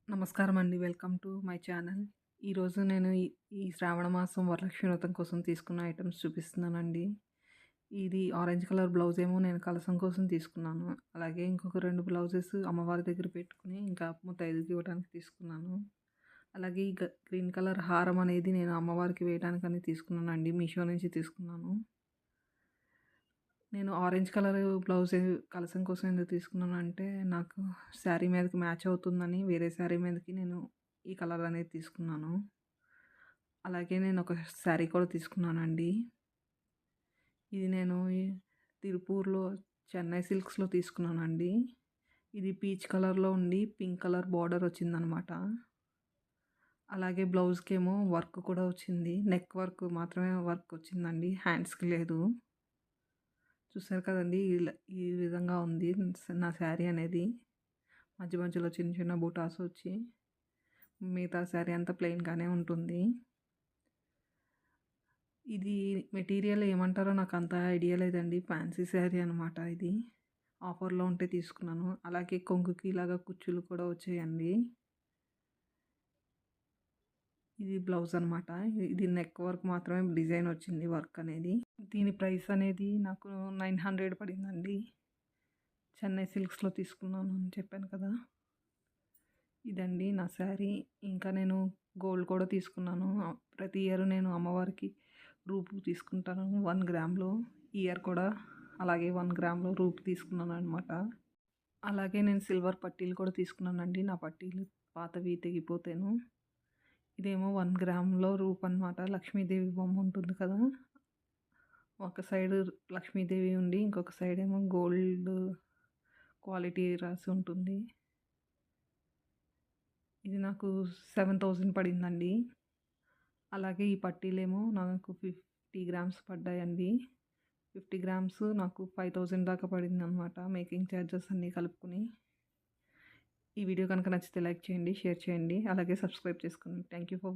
నమస్కారం అండి. Welcome to my channel. ఈరోజు నేను ఈ శ్రావణ మాసం వరలక్ష్మి వ్రతం కోసం తీసుకున్న ఐటెమ్స్ చూపిస్తున్నానండి. ఇది ఆరెంజ్ కలర్ బ్లౌజ్ ఏమో నేను కలసం కోసం తీసుకున్నాను. అలాగే ఇంకొక 2 బ్లౌజెస్ అమ్మవారి దగ్గర పెట్టుకొని ఇంకా ముత్తైదువుకి ఇవ్వడానికి తీసుకున్నాను. అలాగే ఈ గ్రీన్ కలర్ హారం అనేది నేను అమ్మవారికి వేయడానికని తీసుకున్నానండి. మీషో నుంచి తీసుకున్నాను. నేను ఆరెంజ్ కలర్ బ్లౌజ్ కలసం కోసం ఎందుకు తీసుకున్నానంటే, నాకు శారీ మీదకి మ్యాచ్ అవుతుందని వేరే శారీ మీదకి నేను ఈ కలర్ అనేది తీసుకున్నాను. అలాగే నేను ఒక శారీ కూడా తీసుకున్నానండి. ఇది నేను తిరుపూర్‌లో చెన్నై సిల్క్స్‌లో తీసుకున్నానండి. ఇది పీచ్ కలర్‌లో ఉండి పింక్ కలర్ బార్డర్ వచ్చిందనమాట. అలాగే బ్లౌజ్‌కేమో వర్క్ కూడా వచ్చింది. నెక్ వర్క్ మాత్రమే వర్క్ వచ్చిందండి. హ్యాండ్స్‌కి లేదు. చూసారు కదండీ! ఈ విధంగా ఉంది నా శారీ అనేది. మధ్య మధ్యలో చిన్న చిన్న బూటాస్ వచ్చి, మిగతా శారీ అంతా ప్లెయిన్‌గానే ఉంటుంది. ఇది మెటీరియల్ ఏమంటారో నాకంత ఐడియా లేదండి. ఫ్యాన్సీ శారీ అనమాట ఇది. ఆఫర్‌లో ఉంటే తీసుకున్నాను. అలాగే కొంగుకి ఇలాగా కుచ్చులు కూడా వచ్చాయండి. ఇది బ్లౌజ్ అనమాట. ఇది నెక్ వర్క్ మాత్రమే డిజైన్ వచ్చింది వర్క్ అనేది. దీని ప్రైస్ అనేది నాకు 900 పడిందండి. చెన్నై సిల్క్స్‌లో తీసుకున్నాను అని చెప్పాను కదా! ఇదండి నా శారీ. ఇంకా నేను గోల్డ్ కూడా తీసుకున్నాను. ప్రతి ఇయర్ నేను అమ్మవారికి రూపు తీసుకుంటాను 1 గ్రామ్‌లో. ఈ ఇయర్ కూడా అలాగే 1 గ్రామ్‌లో రూపు తీసుకున్నాననమాట. అలాగే నేను సిల్వర్ పట్టీలు కూడా తీసుకున్నానండి. నా పట్టీలు పాతవి తెగిపోతేను. ఇదేమో 1 గ్రామ్‌లో రూపు అనమాట. లక్ష్మీదేవి బొమ్మ ఉంటుంది కదా! ఒక సైడు లక్ష్మీదేవి ఉండి, ఇంకొక సైడ్ ఏమో గోల్డ్ క్వాలిటీ రాసి ఉంటుంది. ఇది నాకు 7000 పడిందండి. అలాగే ఈ పట్టీలేమో నాకు 50 గ్రామ్స్ పడ్డాయండి. 50 గ్రామ్స్ నాకు 5000 దాకా పడిందనమాట. మేకింగ్ చార్జెస్ అన్నీ కలుపుకొని. ఈ వీడియో కనుక నచ్చితే లైక్ చేయండి, షేర్ చేయండి. అలాగే సబ్స్క్రైబ్ చేసుకోండి. Thank you for